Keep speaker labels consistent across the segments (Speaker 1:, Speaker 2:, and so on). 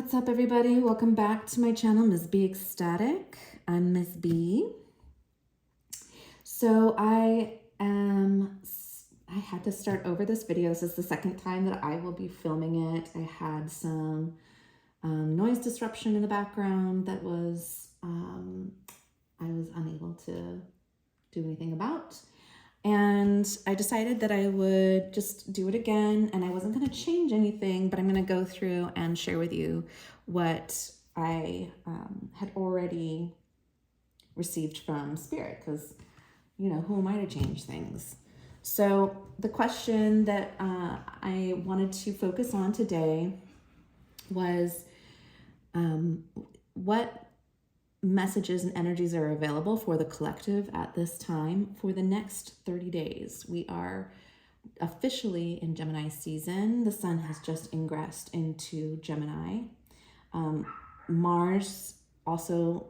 Speaker 1: What's up, everybody? Welcome back to my channel, Ms. B Ecstatic. I'm Ms. B. So I had to start over this video. This is the second time that I will be filming it. I had some noise disruption in the background that was I was unable to do anything about. And I decided that I would just do it again, and I wasn't going to change anything, but I'm going to go through and share with you what I had already received from Spirit, because, you know, who am I to change things? So the question that I wanted to focus on today was what messages and energies are available for the collective at this time for the next 30 days. We are officially in Gemini season. The sun has just ingressed into Gemini. Mars also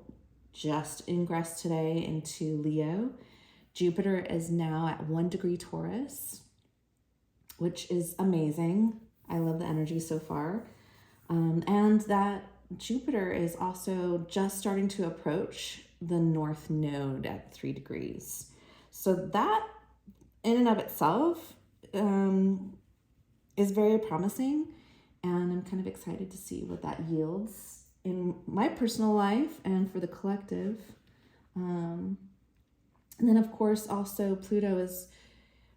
Speaker 1: just ingressed today into Leo. Jupiter is now at 1 degree Taurus, which is amazing. I love the energy so far. And that Jupiter is also just starting to approach the North Node at 3 degrees. So that in and of itself is very promising, and I'm kind of excited to see what that yields in my personal life and for the collective. And then, of course, also Pluto is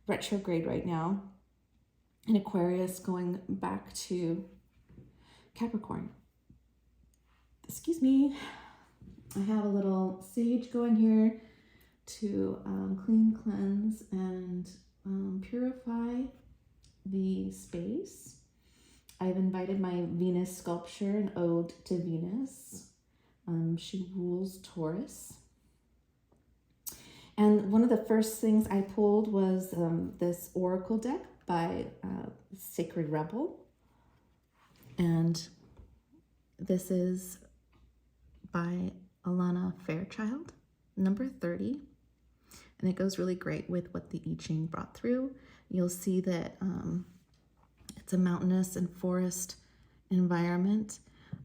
Speaker 1: retrograde right now in Aquarius, going back to Capricorn. Excuse me, I have a little sage going here to clean, cleanse, and purify the space. I've invited my Venus sculpture, an ode to Venus. She rules Taurus. And one of the first things I pulled was this oracle deck by Sacred Rebel. And this is by Alana Fairchild, number 30. And it goes really great with what the I Ching brought through. You'll see that it's a mountainous and forest environment.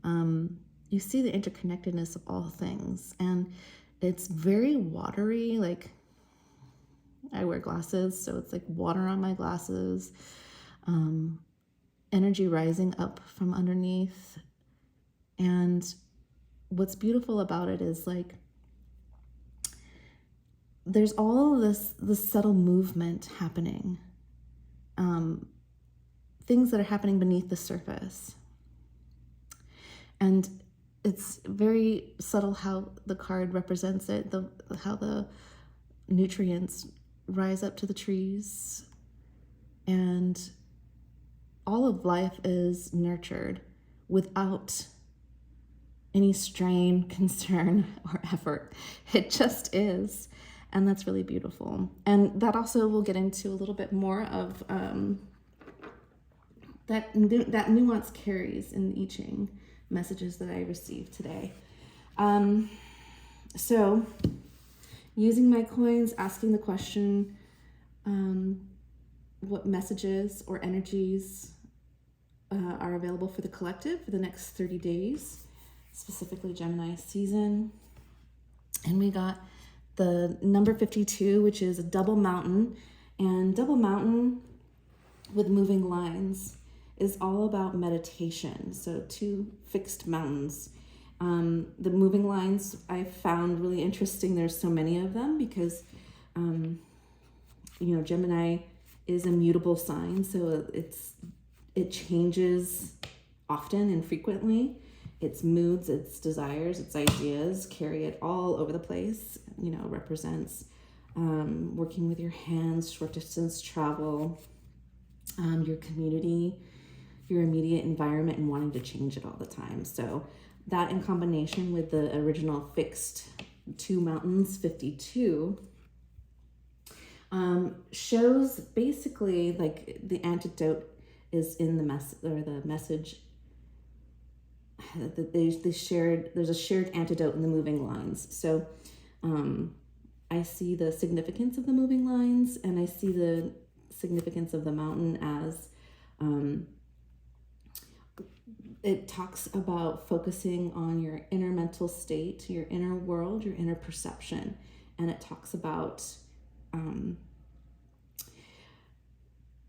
Speaker 1: You see the interconnectedness of all things. And it's very watery. Like, I wear glasses, so it's like water on my glasses. Energy rising up from underneath. And what's beautiful about it is, like, there's all this subtle movement happening, things that are happening beneath the surface. And it's very subtle how the card represents it, how the nutrients rise up to the trees, and all of life is nurtured without any strain, concern, or effort. It just is. And that's really beautiful. And that also we'll get into a little bit more of that nuance carries in the I Ching messages that I received today. So using my coins, asking the question, what messages or energies are available for the collective for the next 30 days. Specifically Gemini season. And we got the number 52, which is a double mountain. And double mountain with moving lines is all about meditation. So 2 fixed mountains. The moving lines I found really interesting. There's so many of them because, Gemini is a mutable sign. So it changes often and frequently. Its moods, its desires, its ideas carry it all over the place. Represents working with your hands, short distance travel, your community, your immediate environment, and wanting to change it all the time. So that in combination with the original fixed 2 mountains, 52, shows basically like the antidote is in the message. There's a shared antidote in the moving lines. So I see the significance of the moving lines, and I see the significance of the mountain as it talks about focusing on your inner mental state, your inner world, your inner perception. And it talks about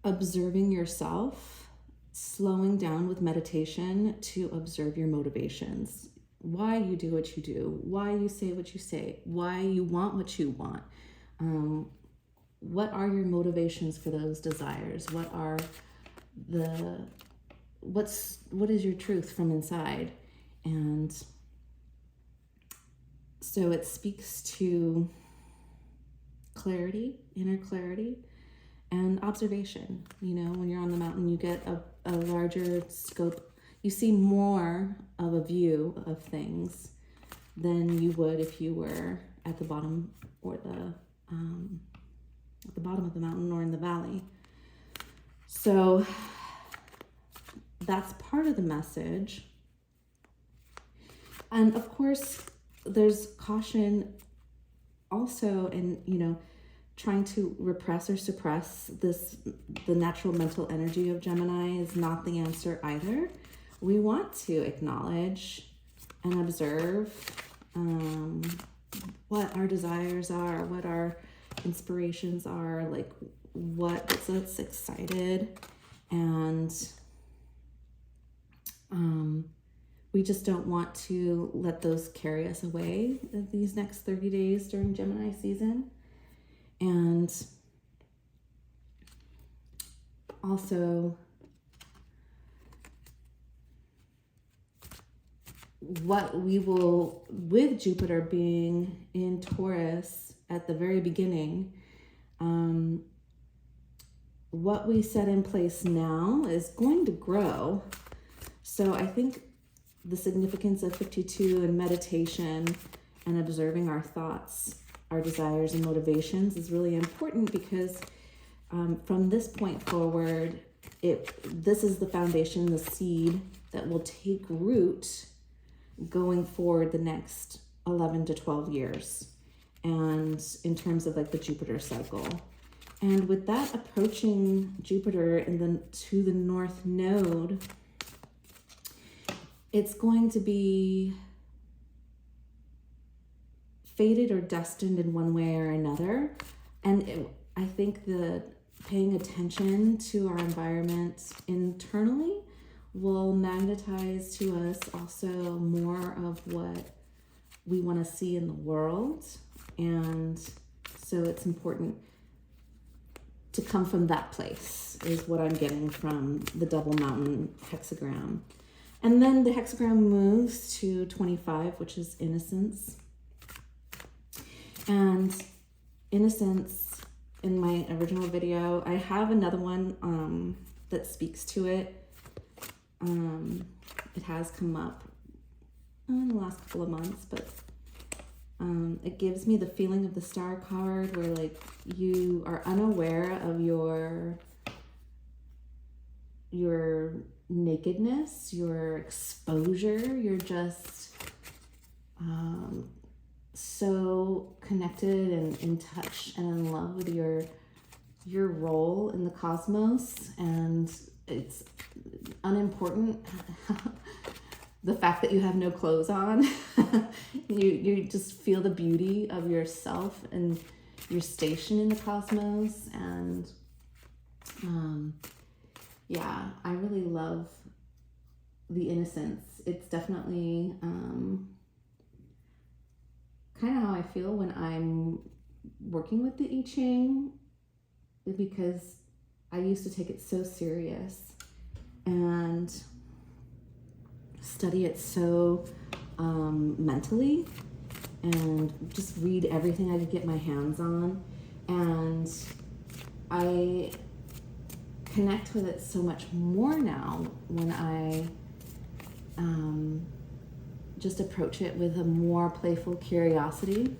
Speaker 1: observing yourself, slowing down with meditation to observe your motivations, why you do what you do, why you say what you say, why you want what you want. What are your motivations for those desires? What is your truth from inside? And so it speaks to clarity, inner clarity, and observation. When you're on the mountain, you get a larger scope. You see more of a view of things than you would if you were at the bottom or at the bottom of the mountain or in the valley. So that's part of the message. And of course, there's caution also in, trying to repress or suppress the natural mental energy of Gemini is not the answer either. We want to acknowledge and observe what our desires are, what our inspirations are, like what gets us excited, and we just don't want to let those carry us away these next 30 days during Gemini season. And also what we will, with Jupiter being in Taurus at the very beginning, what we set in place now is going to grow. So I think the significance of 52 and meditation and observing our thoughts, our desires and motivations is really important, because from this point forward, this is the foundation, the seed that will take root going forward the next 11 to 12 years, and in terms of like the Jupiter cycle. And with that approaching Jupiter to the North Node, it's going to be fated or destined in one way or another. And I think that paying attention to our environment internally will magnetize to us also more of what we want to see in the world. And so it's important to come from that place, is what I'm getting from the double mountain hexagram. And then the hexagram moves to 25, which is innocence. And innocence, in my original video, I have another one that speaks to it. It has come up in the last couple of months, but it gives me the feeling of the Star card, where like you are unaware of your nakedness, your exposure. You're just so connected and in touch and in love with your role in the cosmos, and it's unimportant the fact that you have no clothes on. you just feel the beauty of yourself and your station in the cosmos. And yeah, I really love the innocence. It's definitely kind of how I feel when I'm working with the I Ching, because I used to take it so serious and study it so mentally, and just read everything I could get my hands on. And I connect with it so much more now when I just approach it with a more playful curiosity.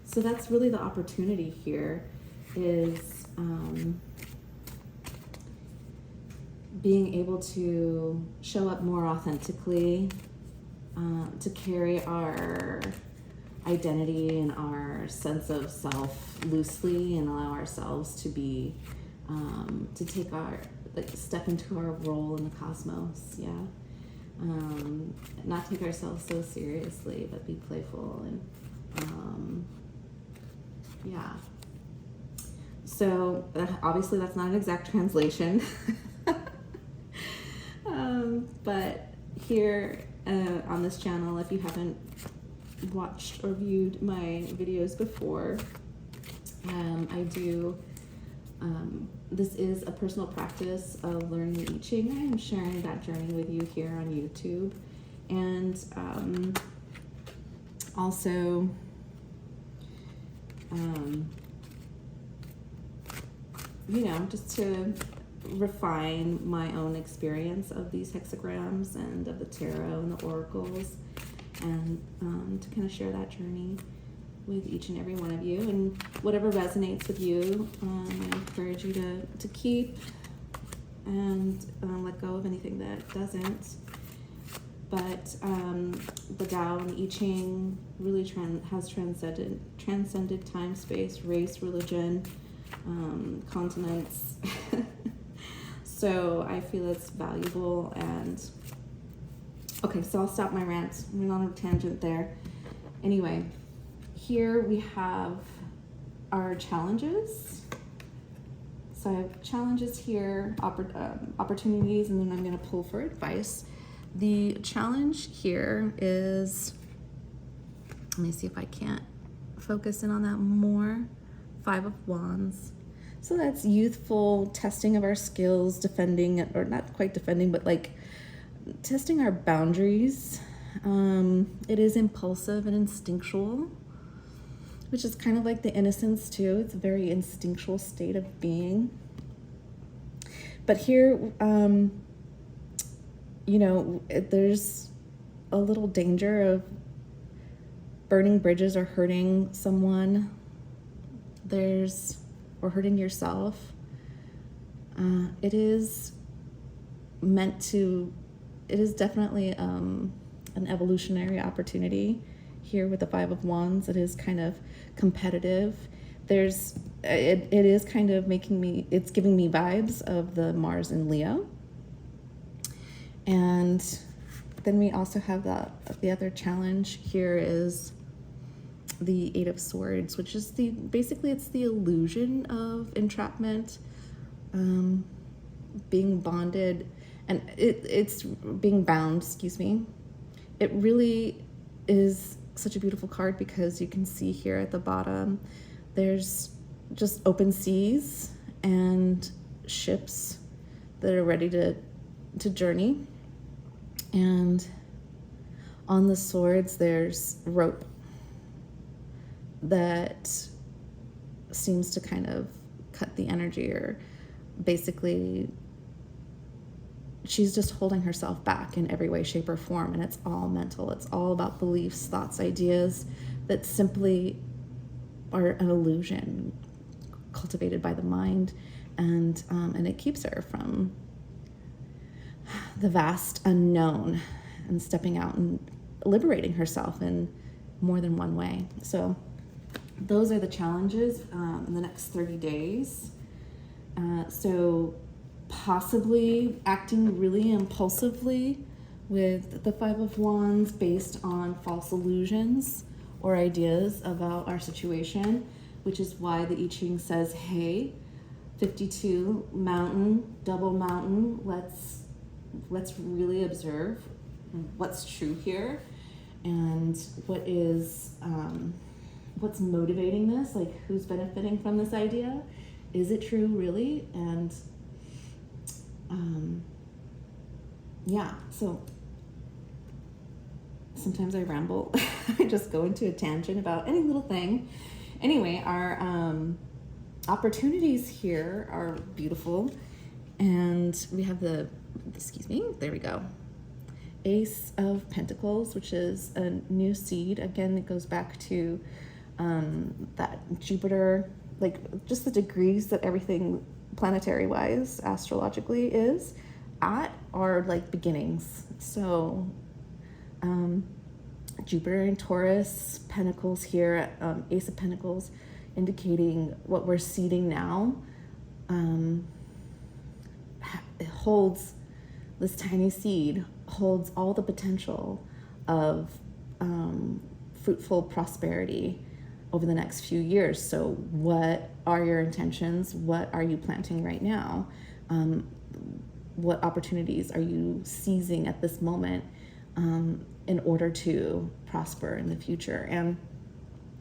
Speaker 1: So that's really the opportunity here, is being able to show up more authentically, to carry our identity and our sense of self loosely, and allow ourselves to be, to take step into our role in the cosmos. Yeah. not take ourselves so seriously, but be playful and yeah. So obviously that's not an exact translation, but here on this channel, if you haven't watched or viewed my videos before, I do, this is a personal practice of learning the I Ching. I am sharing that journey with you here on YouTube. And also, you know, just to refine my own experience of these hexagrams and of the tarot and the oracles, and to kind of share that journey with each and every one of you. And whatever resonates with you, I encourage you to keep and let go of anything that doesn't. But the Tao and I Ching really has transcended time, space, race, religion, continents. So I feel it's valuable. And okay, so I'll stop my rant. I went on a tangent there. Anyway, here we have our challenges. So I have challenges here, opportunities, and then I'm going to pull for advice. The challenge here is, let me see if I can't focus in on that more. 5 of Wands. So that's youthful testing of our skills, defending, or not quite defending, but like testing our boundaries. It is impulsive and instinctual, which is kind of like the innocence too. It's a very instinctual state of being. But here, you know, there's a little danger of burning bridges or hurting someone. Or hurting yourself. It is definitely an evolutionary opportunity here with the 5 of Wands. It is kind of competitive. It is kind of it's giving me vibes of the Mars in Leo. And then we also have the other challenge here is the 8 of Swords, which is basically it's the illusion of entrapment, being bonded, and it's being bound, excuse me. It really is such a beautiful card because you can see here at the bottom, there's just open seas and ships that are ready to journey. And on the swords, there's rope that seems to kind of cut the energy, or basically she's just holding herself back in every way, shape, or form. And it's all mental. It's all about beliefs, thoughts, ideas that simply are an illusion cultivated by the mind. And it keeps her from the vast unknown and stepping out and liberating herself in more than one way. So those are the challenges in the next 30 days. So possibly acting really impulsively with the 5 of Wands based on false illusions or ideas about our situation, which is why the I Ching says, hey, 52 mountain, double mountain, let's really observe what's true here and what's motivating this, like who's benefiting from this idea. Is it true really? And yeah, so sometimes I ramble. I just go into a tangent about any little thing. Anyway, our opportunities here are beautiful. And we have there we go. Ace of Pentacles, which is a new seed. Again, it goes back to that Jupiter, like just the degrees that everything planetary wise, astrologically is at are like beginnings. So Jupiter and Taurus, Pentacles here, Ace of Pentacles, indicating what we're seeding now. It holds this tiny seed, holds all the potential of fruitful prosperity over the next few years. So what are your intentions? What are you planting right now? What opportunities are you seizing at this moment in order to prosper in the future? And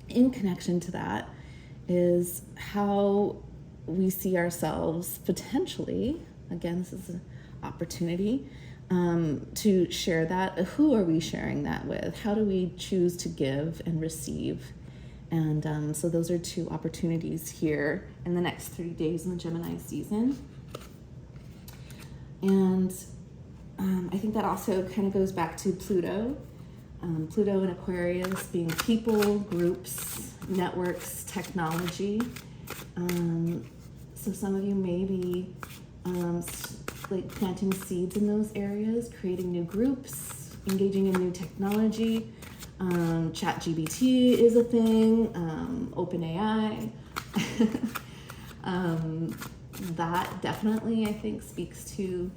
Speaker 1: in connection to that is how we see ourselves potentially, again, this is an opportunity to share that. Who are we sharing that with? How do we choose to give and receive? And so those are two opportunities here in the next 30 days in the Gemini season. And I think that also kind of goes back to Pluto. Pluto in Aquarius being people, groups, networks, technology. So some of you may be like planting seeds in those areas, creating new groups, engaging in new technology. ChatGPT is a thing, OpenAI. That definitely, I think, speaks to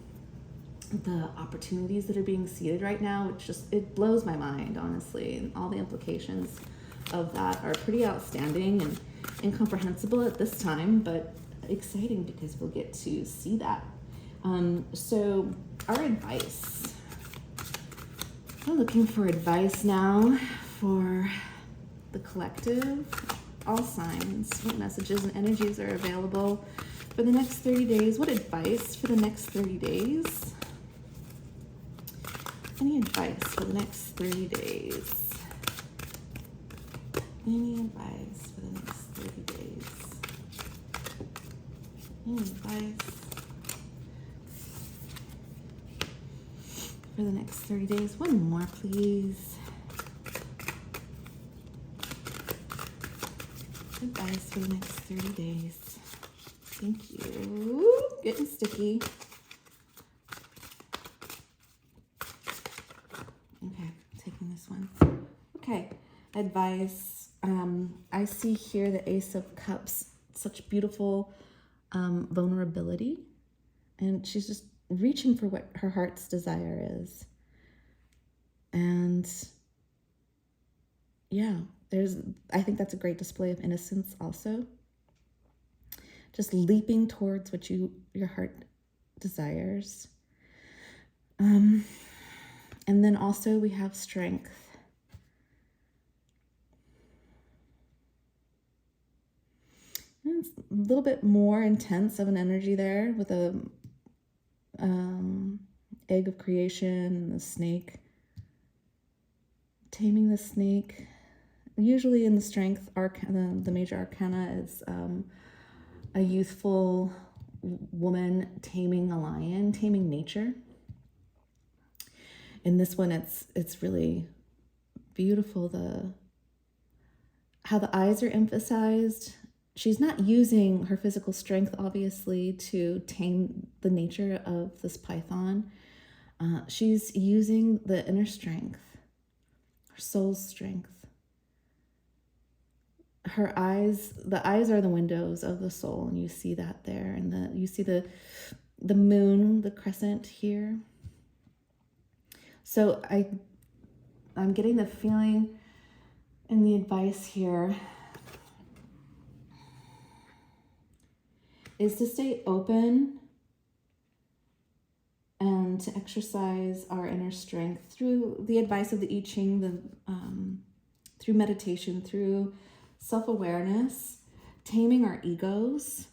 Speaker 1: the opportunities that are being seeded right now, which it blows my mind, honestly. And all the implications of that are pretty outstanding and incomprehensible at this time, but exciting because we'll get to see that. So our advice. We're looking for advice now for the collective, all signs. What messages and energies are available for the next 30 days? What advice for the next 30 days? Any advice for the next 30 days? Any advice for the next 30 days? Any advice for the next 30 days? One more, please. Advice for the next 30 days. Thank you. Getting sticky. Okay, taking this one. Okay, advice. I see here the Ace of Cups, such beautiful vulnerability. And she's just reaching for what her heart's desire is. And yeah, I think that's a great display of innocence also. Just leaping towards what your heart desires. And then also we have strength. And it's a little bit more intense of an energy there with a egg of creation and the snake. Taming the snake. Usually in the strength arcana, the major arcana is a youthful woman taming a lion, taming nature. In this one, it's really beautiful. How the eyes are emphasized. She's not using her physical strength, obviously, to tame the nature of this python. She's using the inner strength, her soul's strength. Her eyes, the eyes are the windows of the soul, and you see that there. And you see the moon, the crescent here. So I'm getting the feeling and the advice here is to stay open and to exercise our inner strength through the advice of the I Ching, through meditation, through self-awareness, taming our egos,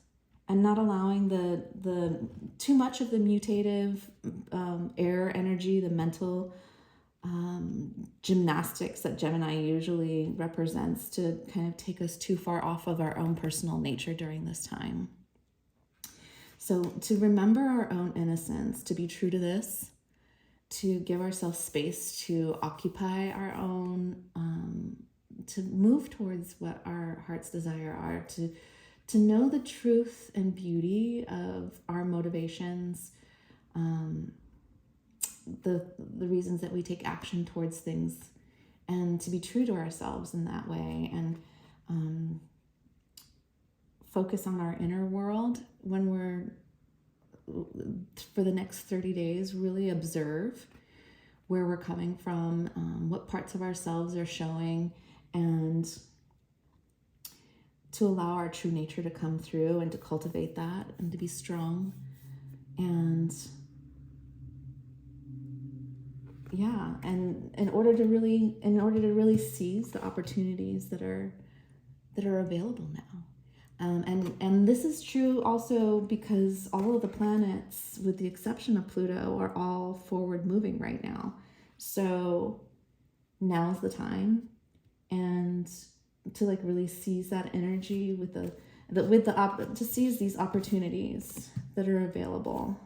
Speaker 1: and not allowing the too much of the mutative air energy, the mental gymnastics that Gemini usually represents, to kind of take us too far off of our own personal nature during this time. So to remember our own innocence, to be true to this, to give ourselves space to occupy our own, to move towards what our heart's desire are, to know the truth and beauty of our motivations, the reasons that we take action towards things, and to be true to ourselves in that way, and focus on our inner world when we're, for the next 30 days, really observe where we're coming from, what parts of ourselves are showing, and to allow our true nature to come through and to cultivate that and to be strong. And yeah, and in order to really seize the opportunities that are available now. And this is true also because all of the planets, with the exception of Pluto, are all forward moving right now. So now's the time, and to like really seize that energy to seize these opportunities that are available,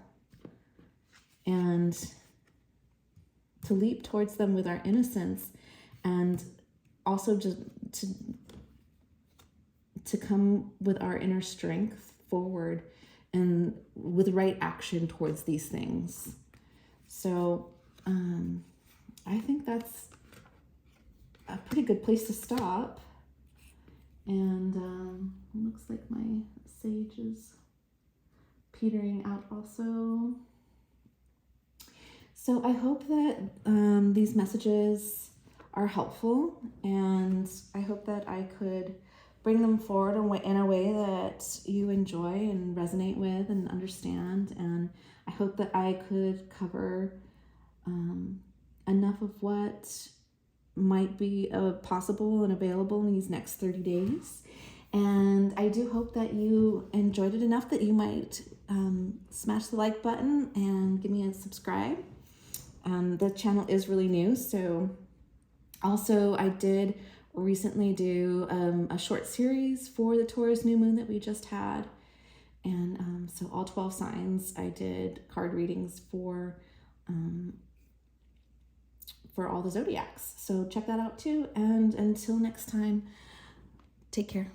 Speaker 1: and to leap towards them with our innocence, and also just to come with our inner strength forward and with right action towards these things. So I think that's a pretty good place to stop. And it looks like my sage is petering out also. So I hope that these messages are helpful, and I hope that I could bring them forward in a way that you enjoy and resonate with and understand. And I hope that I could cover enough of what might be possible and available in these next 30 days. And I do hope that you enjoyed it enough that you might smash the like button and give me a subscribe. The channel is really new, so also I did recently do a short series for the Taurus new moon that we just had, and so all 12 signs I did card readings for all the zodiacs. So check that out too, and until next time, take care.